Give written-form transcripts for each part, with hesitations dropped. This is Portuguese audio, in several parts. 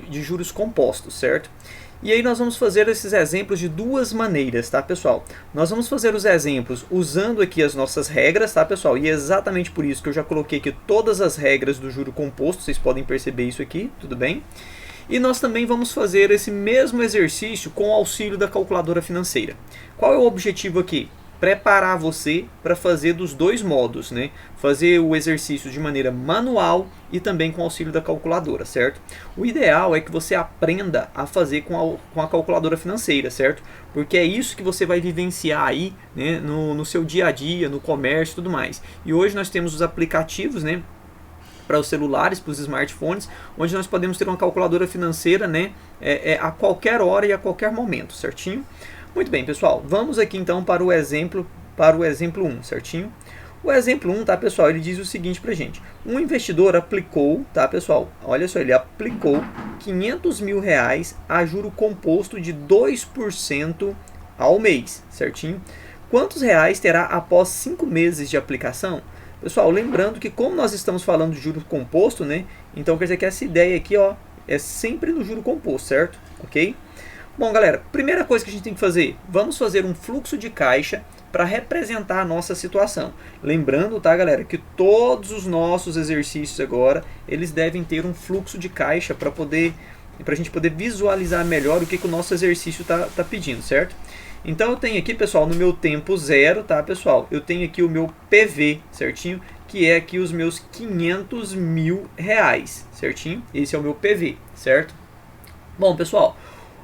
de juros compostos, certo? E aí nós vamos fazer esses exemplos de duas maneiras, tá, pessoal? Nós vamos fazer os exemplos usando aqui as nossas regras, tá, pessoal? E é exatamente por isso que eu já coloquei aqui todas as regras do juro composto, vocês podem perceber isso aqui, tudo bem? E nós também vamos fazer esse mesmo exercício com o auxílio da calculadora financeira. Qual é o objetivo aqui? Preparar você para fazer dos dois modos, né? Fazer o exercício de maneira manual e também com auxílio da calculadora, certo? O ideal é que você aprenda a fazer com a calculadora financeira, certo? Porque é isso que você vai vivenciar aí, né, no seu dia a dia, no comércio e tudo mais. E hoje nós temos os aplicativos, né, para os celulares, para os smartphones, onde nós podemos ter uma calculadora financeira, né, a qualquer hora e a qualquer momento, certinho? Muito bem, pessoal, vamos aqui então para o exemplo 1, certinho? O exemplo 1, tá, pessoal, ele diz o seguinte pra gente. Um investidor aplicou, tá, pessoal, olha só, ele aplicou 500 mil reais a juro composto de 2% ao mês, certinho? Quantos reais terá após 5 meses de aplicação? Pessoal, lembrando que como nós estamos falando de juro composto, né, então quer dizer que essa ideia aqui, ó, é sempre no juro composto, certo? Ok? Bom, galera, primeira coisa que a gente tem que fazer, vamos fazer um fluxo de caixa para representar a nossa situação. Lembrando, tá, galera, que todos os nossos exercícios agora, eles devem ter um fluxo de caixa para a gente poder visualizar melhor o que o nosso exercício tá pedindo, certo? Então eu tenho aqui, pessoal, no meu tempo zero, tá, pessoal? Eu tenho aqui o meu PV, certinho? Que é aqui os meus 500 mil reais, certinho? Esse é o meu PV, certo? Bom, pessoal,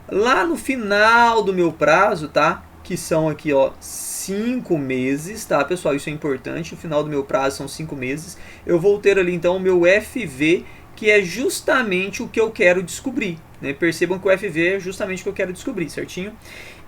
lá no final do meu prazo, tá? Que são aqui, ó, 5 meses, tá, pessoal? Isso é importante. O final do meu prazo são 5 meses. Eu vou ter ali, então, o meu FV, que é justamente o que eu quero descobrir, né? Percebam que o FV é justamente o que eu quero descobrir, certinho?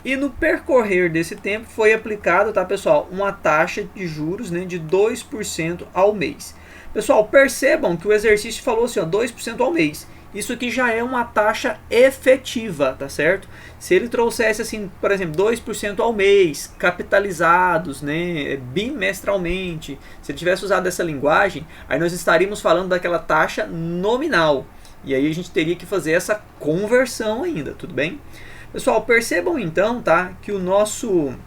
E no percorrer desse tempo foi aplicado, tá, pessoal, uma taxa de juros, né, de 2% ao mês. Pessoal, percebam que o exercício falou assim, ó, 2% ao mês. Isso aqui já é uma taxa efetiva, tá certo? Se ele trouxesse assim, por exemplo, 2% ao mês, capitalizados, né, bimestralmente, se ele tivesse usado essa linguagem, aí nós estaríamos falando daquela taxa nominal. E aí a gente teria que fazer essa conversão ainda, tudo bem? Pessoal, percebam então, tá, que o nosso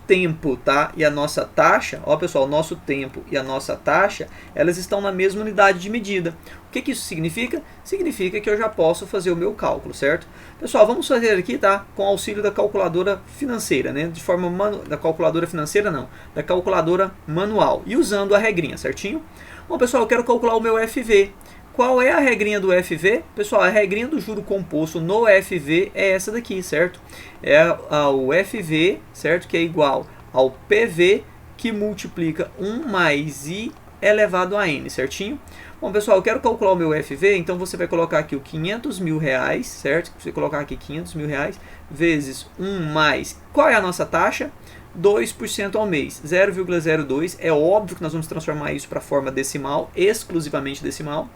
tempo, tá, e a nossa taxa, ó, pessoal, o nosso tempo e a nossa taxa, elas estão na mesma unidade de medida. O que isso significa? Significa que eu já posso fazer o meu cálculo, certo? Pessoal, vamos fazer aqui, tá, com auxílio da calculadora financeira, né, de forma da calculadora financeira não, da calculadora manual e usando a regrinha, certinho? Bom, pessoal, eu quero calcular o meu FV. Qual é a regrinha do FV? Pessoal, a regrinha do juro composto no FV é essa daqui, certo? É o FV, certo? Que é igual ao PV que multiplica 1 mais I elevado a N, certinho? Bom, pessoal, eu quero calcular o meu FV, então você vai colocar aqui o 500 mil reais, certo? Você colocar aqui 500 mil reais vezes 1 mais... Qual é a nossa taxa? 2% ao mês, 0,02. É óbvio que nós vamos transformar isso para a forma decimal, exclusivamente decimal.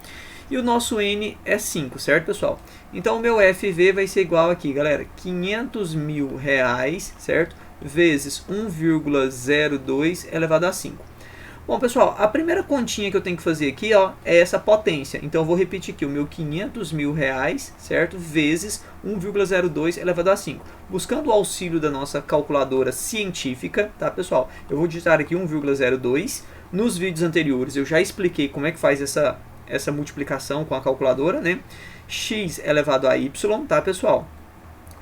E o nosso N é 5, certo, pessoal? Então o meu FV vai ser igual aqui, galera, 500 mil reais, certo? Vezes 1,02 elevado a 5. Bom, pessoal, a primeira continha que eu tenho que fazer aqui, ó, é essa potência. Então eu vou repetir aqui o meu 500 mil reais, certo? Vezes 1,02 elevado a 5. Buscando o auxílio da nossa calculadora científica, tá, pessoal? Eu vou digitar aqui 1,02. Nos vídeos anteriores eu já expliquei como é que faz essa multiplicação com a calculadora, né? X elevado a y, tá, pessoal?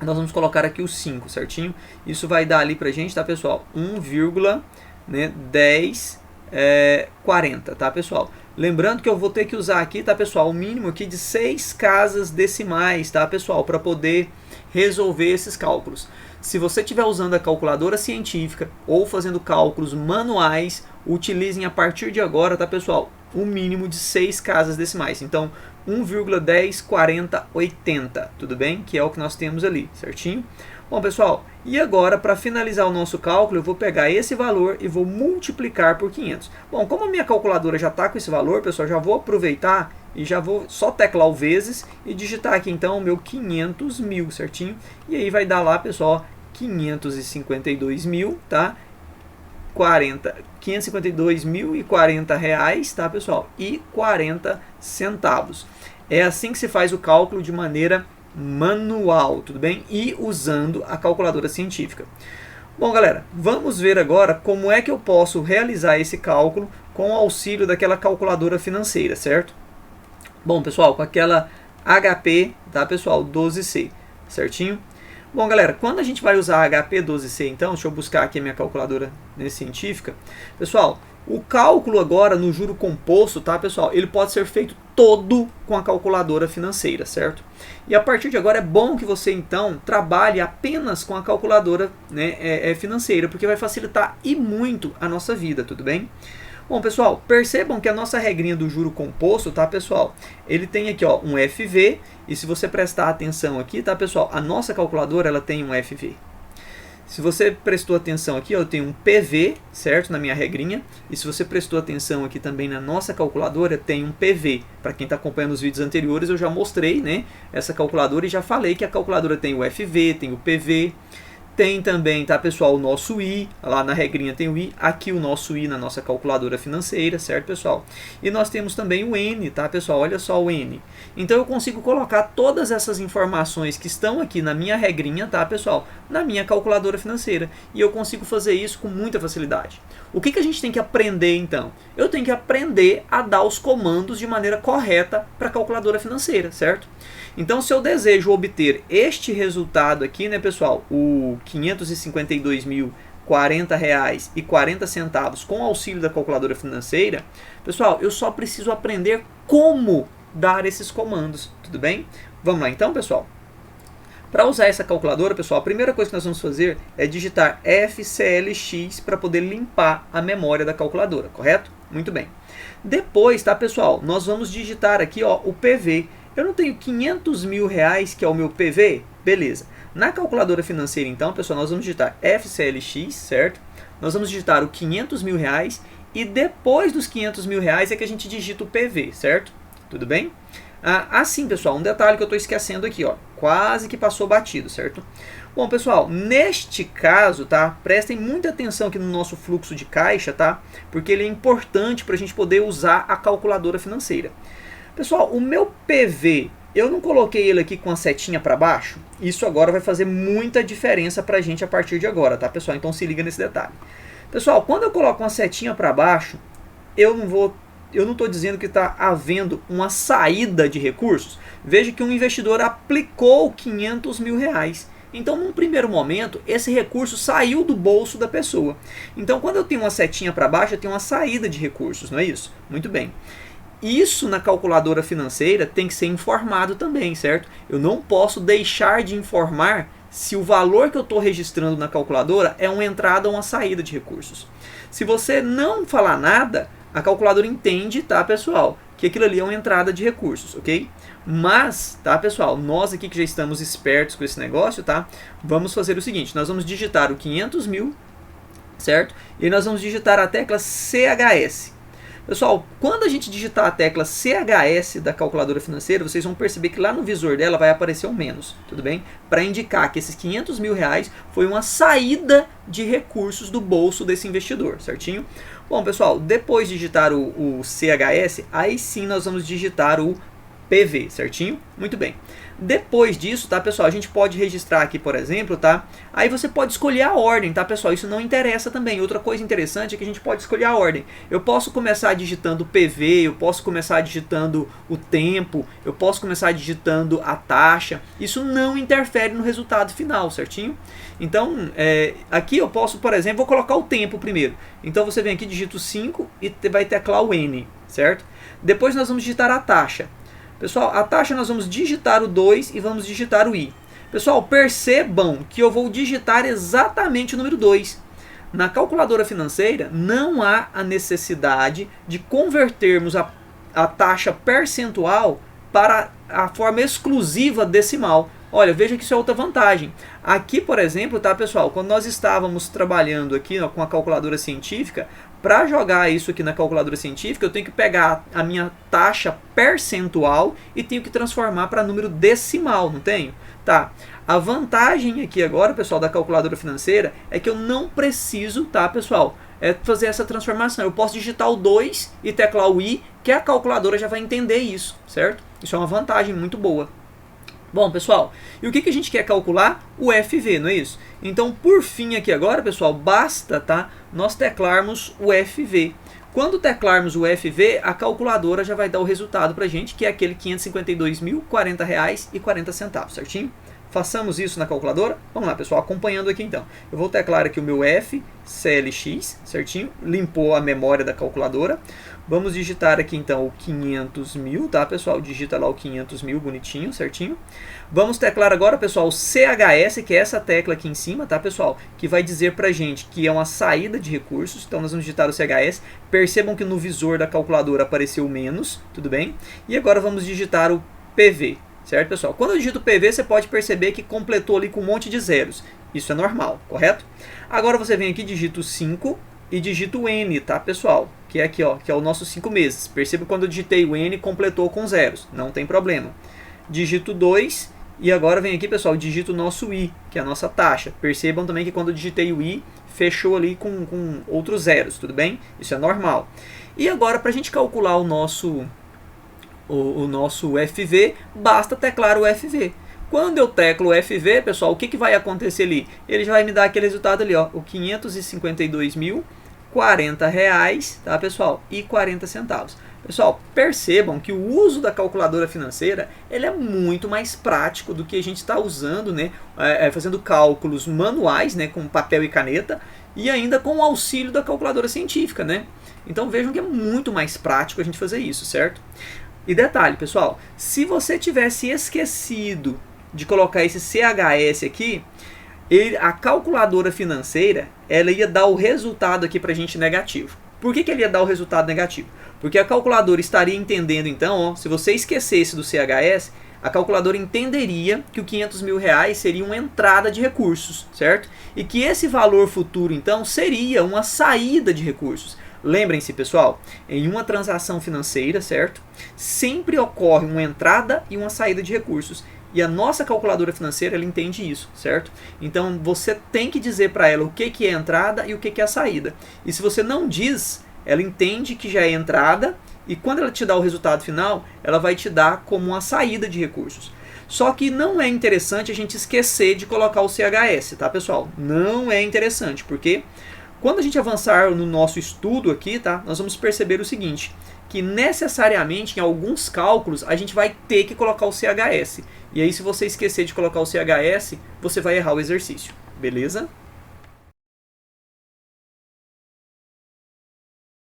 Nós vamos colocar aqui o 5, certinho? Isso vai dar ali pra gente, tá, pessoal? 1,1040, tá, pessoal? Lembrando que eu vou ter que usar aqui, tá, pessoal, o mínimo aqui de 6 casas decimais, tá, pessoal, para poder resolver esses cálculos. Se você estiver usando a calculadora científica ou fazendo cálculos manuais, utilizem a partir de agora, tá, pessoal, um mínimo de 6 casas decimais. Então, 1,104080, tudo bem? Que é o que nós temos ali, certinho? Bom, pessoal, e agora, para finalizar o nosso cálculo, eu vou pegar esse valor e vou multiplicar por 500. Bom, como a minha calculadora já está com esse valor, pessoal, já vou aproveitar e já vou só teclar o vezes e digitar aqui, então, o meu 500 mil, certinho? E aí vai dar lá, pessoal, 552 mil, tá? 552.040 reais, tá, pessoal? E 40 centavos. É assim que se faz o cálculo de maneira manual, tudo bem? E usando a calculadora científica. Bom, galera, vamos ver agora como é que eu posso realizar esse cálculo com o auxílio daquela calculadora financeira, certo? Bom, pessoal, com aquela HP, tá, pessoal, 12C, certinho? Bom, galera, quando a gente vai usar a HP 12C, então, deixa eu buscar aqui a minha calculadora científica. Pessoal, o cálculo agora no juro composto, tá, pessoal, ele pode ser feito todo com a calculadora financeira, certo? E a partir de agora é bom que você, então, trabalhe apenas com a calculadora, né, financeira, porque vai facilitar e muito a nossa vida, tudo bem? Bom, pessoal, percebam que a nossa regrinha do juro composto, tá, pessoal? Ele tem aqui, ó, um FV, e se você prestar atenção aqui, tá, pessoal? A nossa calculadora, ela tem um FV. Se você prestou atenção aqui, ó, eu tenho um PV, certo? Na minha regrinha. E se você prestou atenção aqui também na nossa calculadora, tem um PV. Para quem está acompanhando os vídeos anteriores, eu já mostrei, né, essa calculadora e já falei que a calculadora tem o FV, tem o PV. Tem também, tá, pessoal, o nosso I, lá na regrinha tem o I, aqui o nosso I na nossa calculadora financeira, certo, pessoal? E nós temos também o N, tá, pessoal? Olha só o N. Então eu consigo colocar todas essas informações que estão aqui na minha regrinha, tá, pessoal? Na minha calculadora financeira. E eu consigo fazer isso com muita facilidade. O que a gente tem que aprender, então? Eu tenho que aprender a dar os comandos de maneira correta para a calculadora financeira, certo? Então, se eu desejo obter este resultado aqui, né, pessoal, o R$ 552.040,40 com auxílio da calculadora financeira, pessoal, eu só preciso aprender como dar esses comandos, tudo bem? Vamos lá então, pessoal? Para usar essa calculadora, pessoal, a primeira coisa que nós vamos fazer é digitar FCLX para poder limpar a memória da calculadora, correto? Muito bem. Depois, tá, pessoal, nós vamos digitar aqui, ó, o PV. Eu não tenho 500 mil reais, que é o meu PV? Beleza. Na calculadora financeira, então, pessoal, nós vamos digitar FCLX, certo? Nós vamos digitar o 500 mil reais e depois dos 500 mil reais é que a gente digita o PV, certo? Tudo bem? Assim, pessoal, um detalhe que eu estou esquecendo aqui, ó, quase que passou batido, certo? Bom, pessoal, neste caso, tá, prestem muita atenção aqui no nosso fluxo de caixa, tá? Porque ele é importante para a gente poder usar a calculadora financeira. Pessoal, o meu PV, eu não coloquei ele aqui com a setinha para baixo? Isso agora vai fazer muita diferença para a gente a partir de agora, tá, pessoal? Então se liga nesse detalhe. Pessoal, quando eu coloco uma setinha para baixo, eu não estou dizendo que está havendo uma saída de recursos. Veja que um investidor aplicou 500 mil reais. Então, num primeiro momento, esse recurso saiu do bolso da pessoa. Então, quando eu tenho uma setinha para baixo, eu tenho uma saída de recursos, não é isso? Muito bem. Isso na calculadora financeira tem que ser informado também, certo? Eu não posso deixar de informar se o valor que eu estou registrando na calculadora é uma entrada ou uma saída de recursos. Se você não falar nada, a calculadora entende, tá, pessoal, que aquilo ali é uma entrada de recursos, ok? Mas, tá, pessoal, nós aqui que já estamos espertos com esse negócio, tá? Vamos fazer o seguinte, nós vamos digitar o 500 mil, certo? E nós vamos digitar a tecla CHS. Pessoal, quando a gente digitar a tecla CHS da calculadora financeira, vocês vão perceber que lá no visor dela vai aparecer um menos, tudo bem? Para indicar que esses 500 mil reais foi uma saída de recursos do bolso desse investidor, certinho? Bom, pessoal, depois de digitar o CHS, aí sim nós vamos digitar o PV, certinho? Muito bem. Depois disso, tá, pessoal, a gente pode registrar aqui, por exemplo, tá? Aí você pode escolher a ordem, tá, pessoal? Isso não interessa também. Outra coisa interessante é que a gente pode escolher a ordem. Eu posso começar digitando o PV, eu posso começar digitando o tempo, eu posso começar digitando a taxa. Isso não interfere no resultado final, certinho? Então, aqui eu posso, por exemplo, vou colocar o tempo primeiro. Então você vem aqui, digita o 5 e vai teclar o N, certo? Depois nós vamos digitar a taxa. Pessoal, a taxa nós vamos digitar o 2 e vamos digitar o I. Pessoal, percebam que eu vou digitar exatamente o número 2. Na calculadora financeira, não há a necessidade de convertermos a taxa percentual para a forma exclusiva decimal. Olha, veja que isso é outra vantagem. Aqui, por exemplo, tá, pessoal, quando nós estávamos trabalhando aqui, ó, com a calculadora científica, para jogar isso aqui na calculadora científica, eu tenho que pegar a minha taxa percentual e tenho que transformar para número decimal, não tenho? Tá. A vantagem aqui agora, pessoal, da calculadora financeira é que eu não preciso, tá, pessoal, fazer essa transformação. Eu posso digitar o 2 e teclar o I, que a calculadora já vai entender isso, certo? Isso é uma vantagem muito boa. Bom, pessoal, e o que a gente quer calcular? O FV, não é isso? Então, por fim aqui agora, pessoal, basta, tá, nós teclarmos o FV. Quando teclarmos o FV, a calculadora já vai dar o resultado para a gente, que é aquele R$ 552.040,40, certinho? Façamos isso na calculadora. Vamos lá, pessoal, acompanhando aqui então. Eu vou teclar aqui o meu FCLX, certinho? Limpou a memória da calculadora. Vamos digitar aqui então o 500.000, tá, pessoal? Digita lá o 500.000 bonitinho, certinho. Vamos teclar agora, pessoal, o CHS, que é essa tecla aqui em cima, tá, pessoal? Que vai dizer pra gente que é uma saída de recursos. Então nós vamos digitar o CHS. Percebam que no visor da calculadora apareceu menos, tudo bem? E agora vamos digitar o PV. Certo, pessoal? Quando eu digito PV, você pode perceber que completou ali com um monte de zeros. Isso é normal, correto? Agora você vem aqui, digita o 5 e digita o N, tá, pessoal? Que é aqui, ó, que é o nosso 5 meses. Perceba que quando eu digitei o N, completou com zeros. Não tem problema. Digito 2 e agora vem aqui, pessoal, digito o nosso I, que é a nossa taxa. Percebam também que quando eu digitei o I, fechou ali com outros zeros, tudo bem? Isso é normal. E agora, para a gente calcular o nosso FV, basta teclar o FV. Quando eu teclo o FV, pessoal, o que vai acontecer ali? Ele já vai me dar aquele resultado ali, ó, o R$ 552.040, tá, pessoal? E 40 centavos. Pessoal, percebam que o uso da calculadora financeira ele é muito mais prático do que a gente está usando, né, fazendo cálculos manuais, né, com papel e caneta, e ainda com o auxílio da calculadora científica, né? Então vejam que é muito mais prático a gente fazer isso, certo? E detalhe, pessoal, se você tivesse esquecido de colocar esse CHS aqui, a calculadora financeira ela ia dar o resultado aqui para a gente negativo. Por que ele ia dar o resultado negativo? Porque a calculadora estaria entendendo, então, ó, se você esquecesse do CHS, a calculadora entenderia que o R$ 500.000 seria uma entrada de recursos, certo? E que esse valor futuro, então, seria uma saída de recursos. Lembrem-se, pessoal, em uma transação financeira, certo? Sempre ocorre uma entrada e uma saída de recursos. E a nossa calculadora financeira, ela entende isso, certo? Então, você tem que dizer para ela o que é a entrada e o que é a saída. E se você não diz, ela entende que já é entrada e quando ela te dá o resultado final, ela vai te dar como uma saída de recursos. Só que não é interessante a gente esquecer de colocar o CHS, tá, pessoal? Não é interessante, porque quando a gente avançar no nosso estudo aqui, tá, nós vamos perceber o seguinte, que necessariamente em alguns cálculos a gente vai ter que colocar o CHS. E aí se você esquecer de colocar o CHS, você vai errar o exercício, beleza?